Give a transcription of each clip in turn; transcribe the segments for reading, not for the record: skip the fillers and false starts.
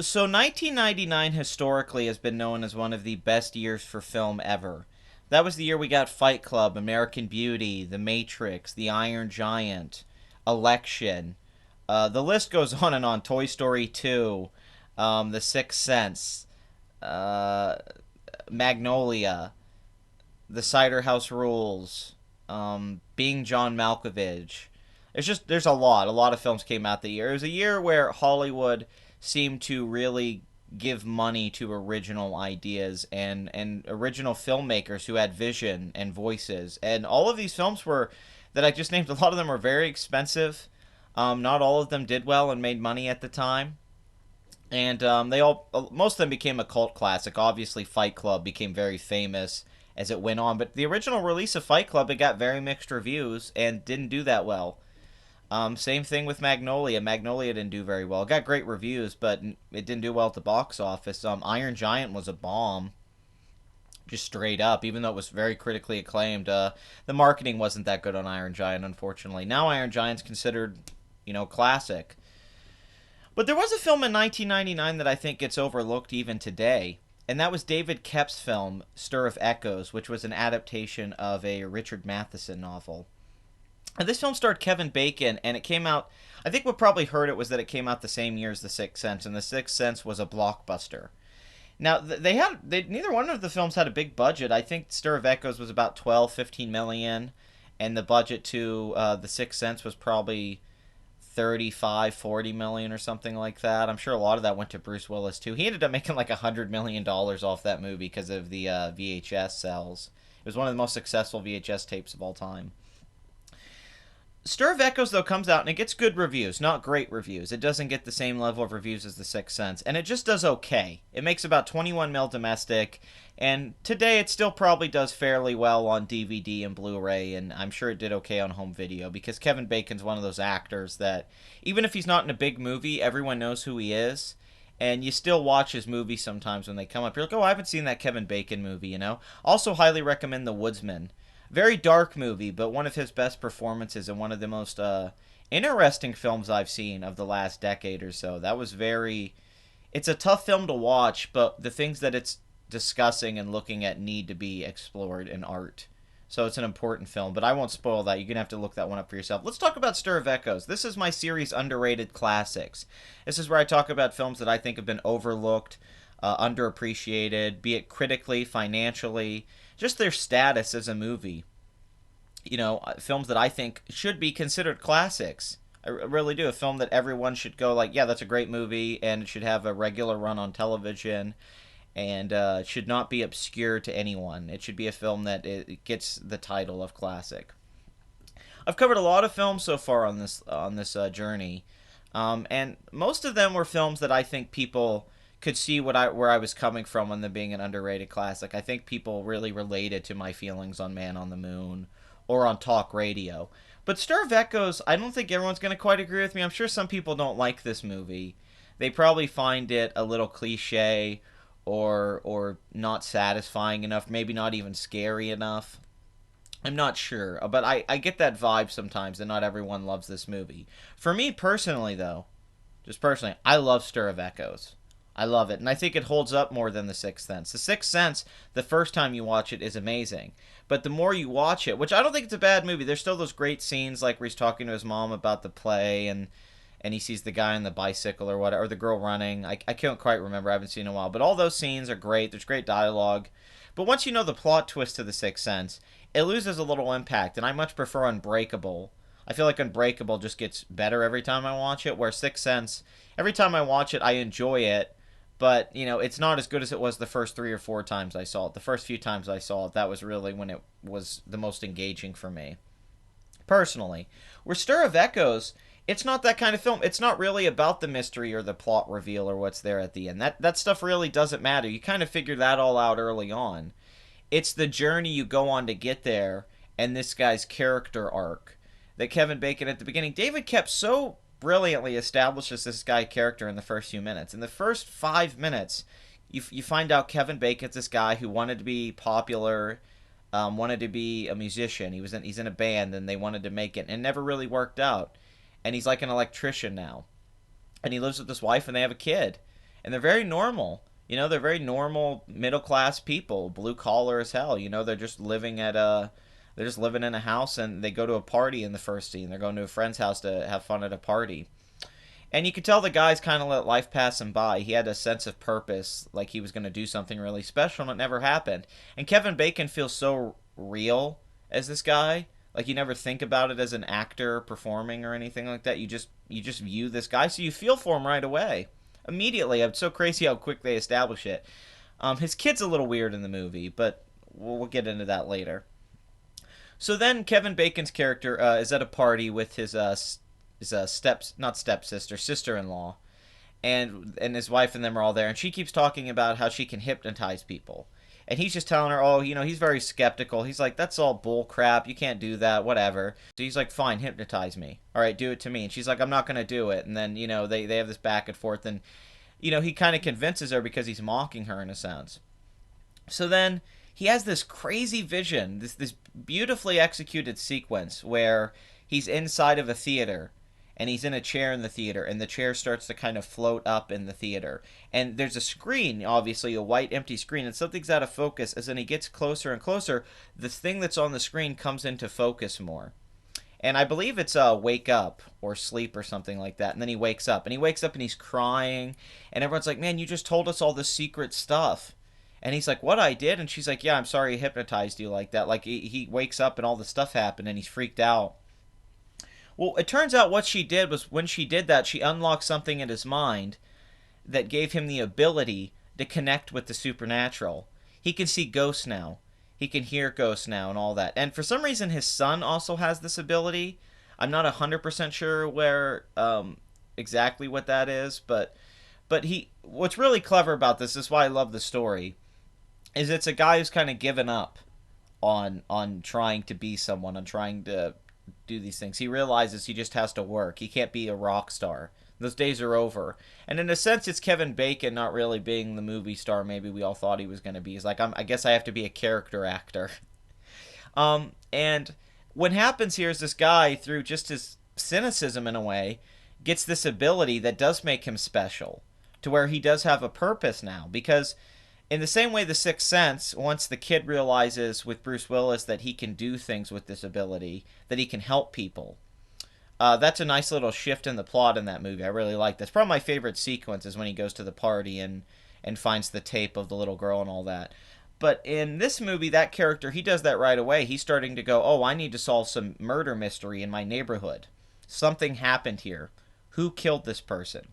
So 1999 historically has been known as one of the best years for film ever. That was the year we got Fight Club, American Beauty, The Matrix, The Iron Giant, Election. The list goes on and on. Toy Story 2, The Sixth Sense, uh, Magnolia, The Cider House Rules, Being John Malkovich. There's a lot of films came out the year. It was a year where Hollywood seemed to really give money to original ideas and original filmmakers who had vision and voices. And all of these films were that I just named. A lot of them were very expensive. Not all of them did well and made money at the time. And most of them became a cult classic. Obviously, Fight Club became very famous as it went on. But the original release of Fight Club, it got very mixed reviews and didn't do that well. Same thing with Magnolia. Magnolia didn't do very well. It got great reviews, but it didn't do well at the box office. Iron Giant was a bomb, just straight up. Even though it was very critically acclaimed, the marketing wasn't that good on Iron Giant, unfortunately. Now Iron Giant's considered, classic. But there was a film in 1999 that I think gets overlooked even today, and that was David Koepp's film Stir of Echoes, which was an adaptation of a Richard Matheson novel. And this film starred Kevin Bacon, and it came out. I think what probably hurt it was that it came out the same year as The Sixth Sense, and The Sixth Sense was a blockbuster. Now neither one of the films had a big budget. I think Stir of Echoes was about 12, 15 million, and the budget to The Sixth Sense was probably 35, 40 million or something like that. I'm sure a lot of that went to Bruce Willis too. He ended up making like $100 million off that movie because of the VHS sales. It was one of the most successful VHS tapes of all time. Stir of Echoes, though, comes out and it gets good reviews, not great reviews. It doesn't get the same level of reviews as The Sixth Sense, and it just does okay. It makes about 21 mil domestic, and today it still probably does fairly well on DVD and Blu-ray, and I'm sure it did okay on home video, because Kevin Bacon's one of those actors that, even if he's not in a big movie, everyone knows who he is, and you still watch his movies sometimes when they come up. You're like, oh, I haven't seen that Kevin Bacon movie. Also highly recommend The Woodsman. Very dark movie, but one of his best performances and one of the most interesting films I've seen of the last decade or so. That was very. It's a tough film to watch, but the things that it's discussing and looking at need to be explored in art. So it's an important film, but I won't spoil that. You're going to have to look that one up for yourself. Let's talk about Stir of Echoes. This is my series Underrated Classics. This is where I talk about films that I think have been overlooked, underappreciated, be it critically, financially, just their status as a movie. Films that I think should be considered classics. I really do. A film that everyone should go like, yeah, that's a great movie, and it should have a regular run on television, and it should not be obscure to anyone. It should be a film that it gets the title of classic. I've covered a lot of films so far on this journey, and most of them were films that I think people could see where I was coming from on them being an underrated classic. I think people really related to my feelings on Man on the Moon or on talk radio. But Stir of Echoes, I don't think everyone's going to quite agree with me. I'm sure some people don't like this movie. They probably find it a little cliche or not satisfying enough, maybe not even scary enough. I'm not sure, but I get that vibe sometimes that not everyone loves this movie. For me personally, though, just personally, I love Stir of Echoes. I love it, and I think it holds up more than The Sixth Sense. The Sixth Sense, the first time you watch it, is amazing. But the more you watch it, which I don't think it's a bad movie, there's still those great scenes like where he's talking to his mom about the play, and he sees the guy on the bicycle or whatever, or the girl running. I can't quite remember, I haven't seen it in a while. But all those scenes are great, there's great dialogue. But once you know the plot twist to The Sixth Sense, it loses a little impact, and I much prefer Unbreakable. I feel like Unbreakable just gets better every time I watch it, where Sixth Sense, every time I watch it, I enjoy it. But, it's not as good as it was the first 3 or 4 times I saw it. The first few times I saw it, that was really when it was the most engaging for me. Personally. Where Stir of Echoes, it's not that kind of film. It's not really about the mystery or the plot reveal or what's there at the end. That stuff really doesn't matter. You kind of figure that all out early on. It's the journey you go on to get there and this guy's character arc that Kevin Bacon at the beginning. David Koepp so brilliantly establishes this guy character in the first few minutes. In the first 5 minutes, you find out Kevin Bacon's this guy who wanted to be popular, wanted to be a musician. He's in a band, and they wanted to make it, and it never really worked out. And he's like an electrician now, and he lives with his wife, and they have a kid. and they're very normal. They're very normal middle class people, blue collar as hell. They're just living at a they're just living in a house, and they go to a party in the first scene. They're going to a friend's house to have fun at a party. And you could tell the guy's kind of let life pass him by. He had a sense of purpose, like he was going to do something really special, and it never happened. And Kevin Bacon feels so real as this guy. Like you never think about it as an actor performing or anything like that. You just view this guy, so you feel for him right away, immediately. It's so crazy how quick they establish it. His kid's a little weird in the movie, but we'll get into that later. So then Kevin Bacon's character is at a party with his not stepsister, sister-in-law, and his wife and them are all there, and she keeps talking about how she can hypnotize people. And he's just telling her, oh, he's very skeptical. He's like, that's all bull crap. You can't do that, whatever. So he's like, fine, hypnotize me. All right, do it to me. And she's like, I'm not going to do it. And then, they have this back and forth. And, he kind of convinces her because he's mocking her in a sense. So then he has this crazy vision, this beautifully executed sequence where he's inside of a theater and he's in a chair in the theater, and the chair starts to kind of float up in the theater. And there's a screen, obviously, a white empty screen, and something's out of focus. As then he gets closer and closer, the thing that's on the screen comes into focus more. And I believe it's wake up or sleep or something like that. And then he wakes up, and he's crying, and everyone's like, man, you just told us all this secret stuff. And he's like, what, I did? And she's like, yeah, I'm sorry he hypnotized you like that. Like, he wakes up and all this stuff happened, and he's freaked out. Well, it turns out what she did was when she did that, she unlocked something in his mind that gave him the ability to connect with the supernatural. He can see ghosts now. He can hear ghosts now and all that. And for some reason, his son also has this ability. I'm not 100% sure where exactly what that is, but what's really clever about this is why I love the story, is it's a guy who's kind of given up on trying to be someone, on trying to do these things. He realizes he just has to work. He can't be a rock star. Those days are over. And in a sense, it's Kevin Bacon not really being the movie star maybe we all thought he was going to be. He's like, I guess I have to be a character actor. And what happens here is this guy, through just his cynicism in a way, gets this ability that does make him special, to where he does have a purpose now. Because in the same way The Sixth Sense, once the kid realizes with Bruce Willis that he can do things with this ability, that he can help people, that's a nice little shift in the plot in that movie. I really like that. It's probably my favorite sequence is when he goes to the party and finds the tape of the little girl and all that. But in this movie, that character, he does that right away. He's starting to go, oh, I need to solve some murder mystery in my neighborhood. Something happened here. Who killed this person?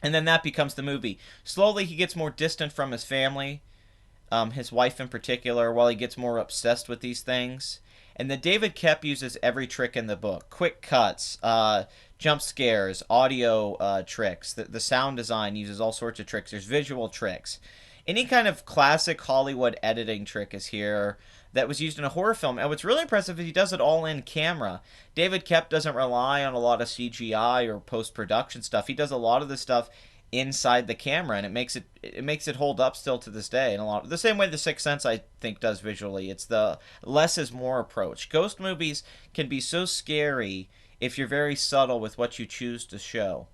And then that becomes the movie. Slowly, he gets more distant from his family, his wife in particular, while he gets more obsessed with these things. And then David Koepp uses every trick in the book. Quick cuts, jump scares, audio tricks. The sound design uses all sorts of tricks. There's visual tricks. Any kind of classic Hollywood editing trick is here that was used in a horror film. And what's really impressive is he does it all in camera. David Koepp doesn't rely on a lot of CGI or post-production stuff. He does a lot of this stuff inside the camera, and it makes it hold up still to this day. And a lot the same way The Sixth Sense, I think, does visually. It's the less is more approach. Ghost movies can be so scary if you're very subtle with what you choose to show.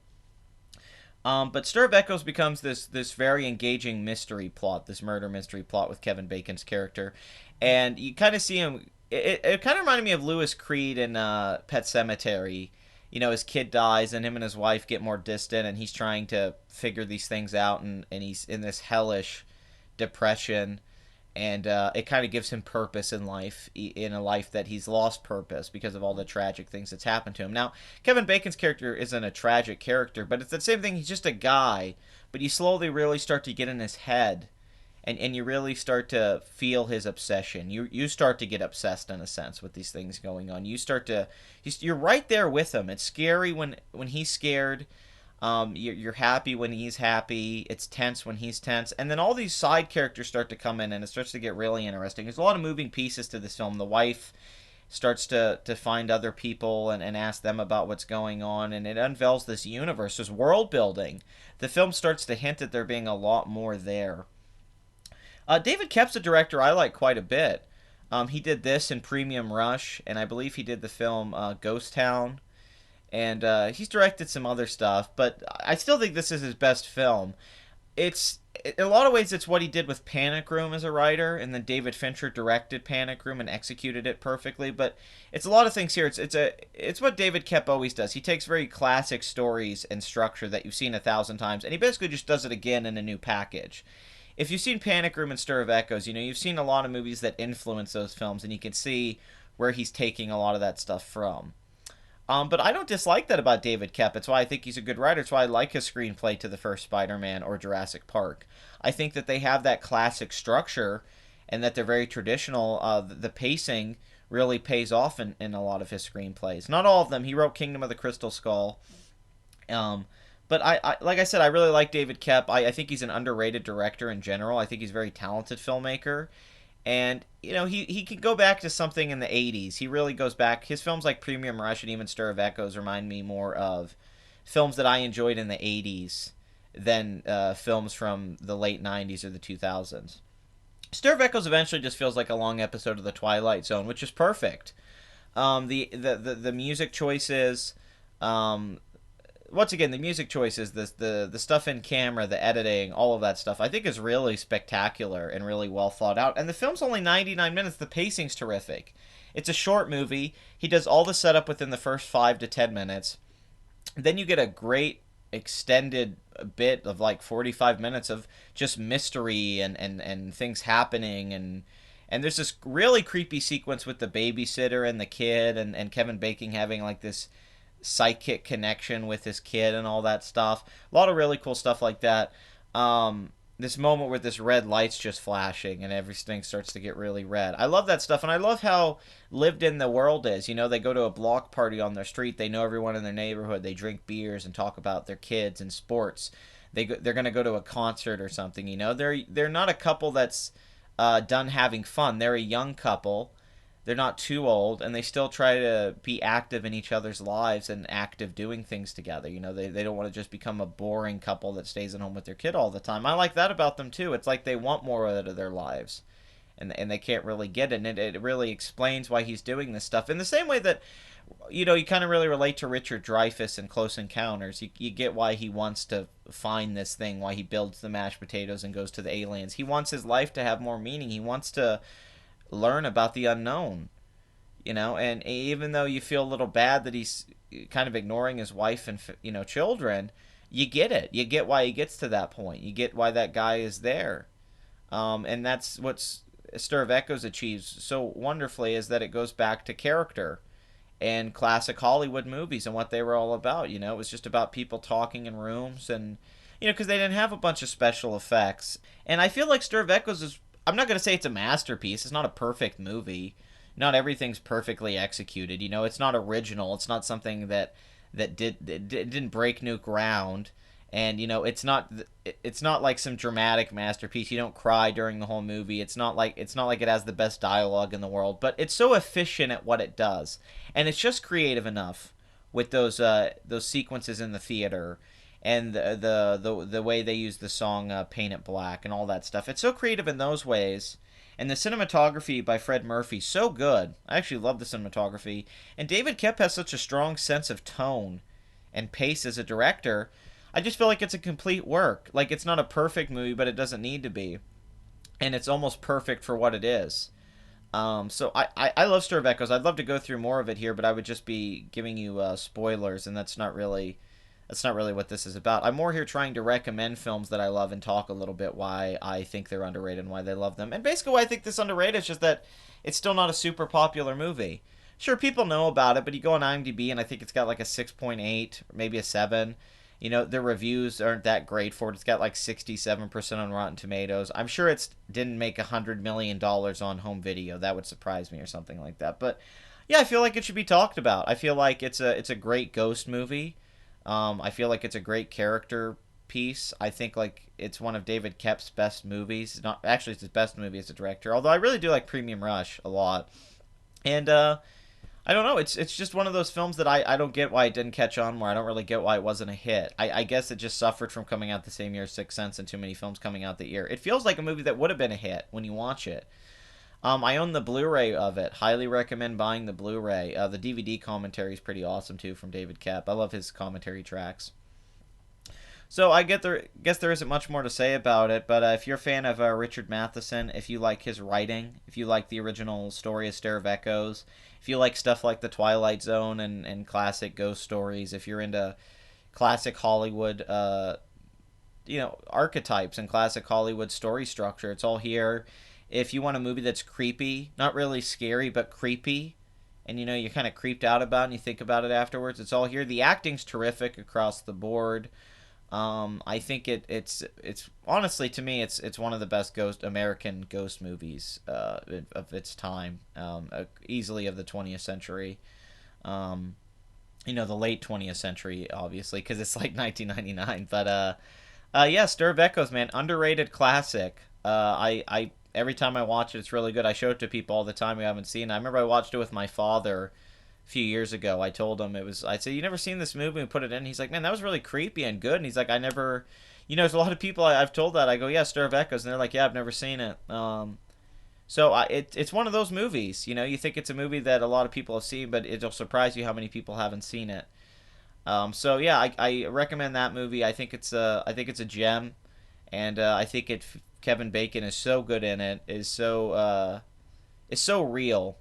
But Stir of Echoes becomes this very engaging mystery plot, this murder mystery plot with Kevin Bacon's character. And you kind of see him. It kind of reminded me of Louis Creed in Pet Sematary. His kid dies, and him and his wife get more distant, and he's trying to figure these things out, and he's in this hellish depression. And it kind of gives him purpose in life, in a life that he's lost purpose because of all the tragic things that's happened to him. Now, Kevin Bacon's character isn't a tragic character, but it's the same thing. He's just a guy, but you slowly really start to get in his head, and you really start to feel his obsession. You start to get obsessed in a sense with these things going on. You're right there with him. It's scary when he's scared. You're happy when he's happy. It's tense when he's tense. And then all these side characters start to come in, and it starts to get really interesting. There's a lot of moving pieces to this film. The wife starts to find other people and ask them about what's going on, and it unveils this universe, this world building. The film starts to hint at there being a lot more there. David Koepp's a director I like quite a bit. He did this in Premium Rush, and I believe he did the film Ghost Town. And he's directed some other stuff, but I still think this is his best film. it's in a lot of ways it's what he did with Panic Room as a writer, and then David Fincher directed Panic Room and executed it perfectly. But it's a lot of things here. It's what David Koepp always does. He takes very classic stories and structure that you've seen 1,000 times, and he basically just does it again in a new package. If you've seen Panic Room and Stir of Echoes, you've seen a lot of movies that influence those films, and you can see where he's taking a lot of that stuff from. But I don't dislike that about David Koepp. It's why I think he's a good writer. It's why I like his screenplay to the first Spider-Man or Jurassic Park. I think that they have that classic structure and that they're very traditional. The pacing really pays off in a lot of his screenplays. Not all of them. He wrote Kingdom of the Crystal Skull. Um, but like I said, I really like David Koepp. I think he's an underrated director in general. I think he's a very talented filmmaker. And he can go back to something in the 80s. He really goes back. His films like Premium Rush and even Stir of Echoes remind me more of films that I enjoyed in the 80s than films from the late 90s or the 2000s. Stir of Echoes eventually just feels like a long episode of The Twilight Zone, which is perfect. The music choices, once again, the music choices, the stuff in camera, the editing, all of that stuff, I think is really spectacular and really well thought out. And the film's only 99 minutes. The pacing's terrific. It's a short movie. He does all the setup within the first 5 to 10 minutes. Then you get a great extended bit of like 45 minutes of just mystery and things happening, and there's this really creepy sequence with the babysitter and the kid, and Kevin Bacon having like this psychic connection with his kid and all that stuff. A lot of really cool stuff like that. This moment where this red light's just flashing and everything starts to get really red. I love that stuff, and I love how lived in the world is. They go to a block party on their street. They know everyone in their neighborhood. They drink beers and talk about their kids and sports. They're going to go to a concert or something. They're not a couple that's done having fun. They're a young couple. They're not too old, and they still try to be active in each other's lives and active doing things together. They don't want to just become a boring couple that stays at home with their kid all the time. I like that about them, too. It's like they want more out of their lives, and they can't really get it, and it really explains why he's doing this stuff. In the same way that, you kind of really relate to Richard Dreyfuss in Close Encounters. You get why he wants to find this thing, why he builds the mashed potatoes and goes to the aliens. He wants his life to have more meaning. He wants to learn about the unknown, and even though you feel a little bad that he's kind of ignoring his wife and children, you get it. You get why he gets to that point. You get why that guy is there, and that's what Stir of Echoes achieves so wonderfully, is that it goes back to character and classic Hollywood movies and what they were all about. It was just about people talking in rooms, and because they didn't have a bunch of special effects. And I feel like Stir of Echoes is, I'm not going to say it's a masterpiece. It's not a perfect movie. Not everything's perfectly executed. It's not original. It's not something that didn't break new ground. And it's not like some dramatic masterpiece. You don't cry during the whole movie. It's not like it has the best dialogue in the world. But it's so efficient at what it does, and it's just creative enough with those sequences in the theater, and the way they use the song "Paint It Black" and all that stuff. It's so creative in those ways, and the cinematography by Fred Murphy so good. I actually love the cinematography, and David Koepp has such a strong sense of tone and pace as a director. I just feel like it's a complete work. Like, it's not a perfect movie, but it doesn't need to be, and it's almost perfect for what it is. So I love Stir of Echoes. I'd love to go through more of it here, but I would just be giving you spoilers, and that's not really what this is about. I'm more here trying to recommend films that I love and talk a little bit why I think they're underrated and why they love them. And basically why I think this underrated is just that it's still not a super popular movie. Sure, people know about it, but you go on IMDb and I think it's got like a 6.8 or maybe a 7. The reviews aren't that great for it. It's got like 67% on Rotten Tomatoes. I'm sure it didn't make $100 million on home video. That would surprise me or something like that. But yeah, I feel like it should be talked about. I feel like it's a great ghost movie. I feel like it's a great character piece. I think like it's one of David Koepp's best movies. It's his best movie as a director. Although I really do like Premium Rush a lot. And I don't know. It's just one of those films that I don't get why it didn't catch on more. I don't really get why it wasn't a hit. I guess it just suffered from coming out the same year as Sixth Sense and too many films coming out that year. It feels like a movie that would have been a hit when you watch it. I own the Blu-ray of it. Highly recommend buying the Blu-ray. The DVD commentary is pretty awesome too from David Koepp. I love his commentary tracks. So I guess there isn't much more to say about it, but if you're a fan of Richard Matheson, if you like his writing, if you like the original story of Stir of Echoes, if you like stuff like The Twilight Zone and classic ghost stories, if you're into classic Hollywood, archetypes and classic Hollywood story structure, it's all here. If you want a movie that's creepy, not really scary, but creepy, and you're kind of creeped out about it and you think about it afterwards, it's all here. The acting's terrific across the board. I think it's honestly, to me, it's one of the best American ghost movies of its time, easily of the 20th century. Um, the late 20th century, obviously, because it's like 1999. But yeah, Stir of Echoes, man, underrated classic. I every time I watch it, it's really good. I show it to people all the time who haven't seen it. I remember I watched it with my father a few years ago. I told him it was. I said, "You never seen this movie?" And put it in. He's like, "Man, that was really creepy and good." And he's like, "I never." There's a lot of people I've told that. I go, "Yeah, Stir of Echoes," and they're like, "Yeah, I've never seen it." It's one of those movies. You think it's a movie that a lot of people have seen, but it'll surprise you how many people haven't seen it. So yeah, I recommend that movie. I think it's a gem, and I think Kevin Bacon is so good in it. Is so real.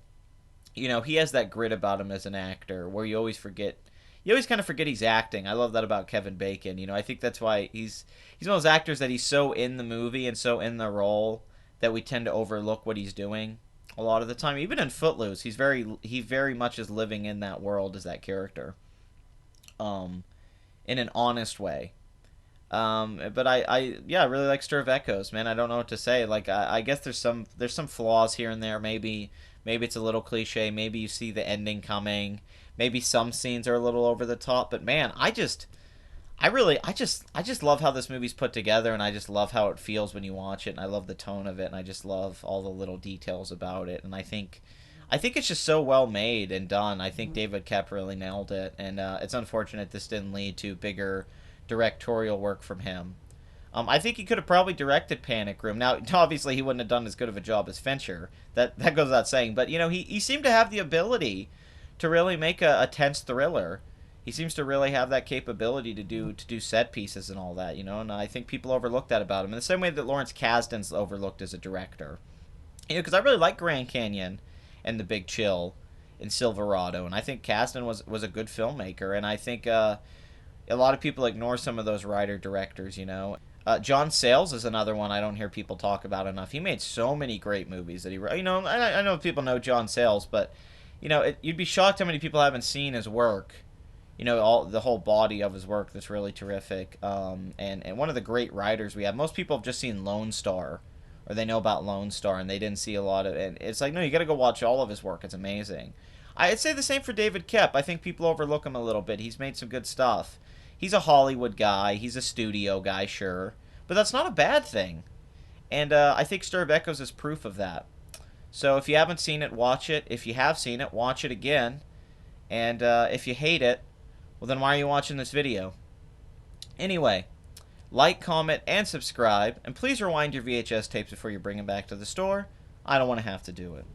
He has that grit about him as an actor, where you always forget. You always kind of forget he's acting. I love that about Kevin Bacon. I think that's why he's one of those actors that he's so in the movie and so in the role that we tend to overlook what he's doing a lot of the time. Even in Footloose, he very much is living in that world as that character, um, in an honest way. But yeah, I really like Stir of Echoes, man. I don't know what to say. Like, I guess there's some flaws here and there. Maybe it's a little cliche. Maybe you see the ending coming. Maybe some scenes are a little over the top. But man, I just love how this movie's put together, and I just love how it feels when you watch it, and I love the tone of it, and I just love all the little details about it, and I think it's just so well made and done. I think David Koepp really nailed it, and it's unfortunate this didn't lead to bigger directorial work from him. I think he could have probably directed Panic Room. Now, obviously, he wouldn't have done as good of a job as Fincher. That goes without saying. But he seemed to have the ability to really make a tense thriller. He seems to really have that capability to do set pieces and all that. And I think people overlook that about him in the same way that Lawrence Kasdan's overlooked as a director. Because I really like Grand Canyon and The Big Chill and Silverado, and I think Kasdan was a good filmmaker, and I think a lot of people ignore some of those writer directors. John Sayles is another one I don't hear people talk about enough. He made so many great movies that he wrote. I know people know John Sayles, but you'd be shocked how many people haven't seen his work. All the whole body of his work that's really terrific. And one of the great writers we have. Most people have just seen Lone Star, or they know about Lone Star, and they didn't see a lot of it. And it's like, no, you got to go watch all of his work. It's amazing. I'd say the same for David Koepp. I think people overlook him a little bit. He's made some good stuff. He's a Hollywood guy. He's a studio guy, sure, but that's not a bad thing. And I think Stir of Echoes is proof of that. So if you haven't seen it, watch it. If you have seen it, watch it again. And if you hate it, well, then why are you watching this video? Anyway, like, comment, and subscribe. And please rewind your VHS tapes before you bring them back to the store. I don't want to have to do it.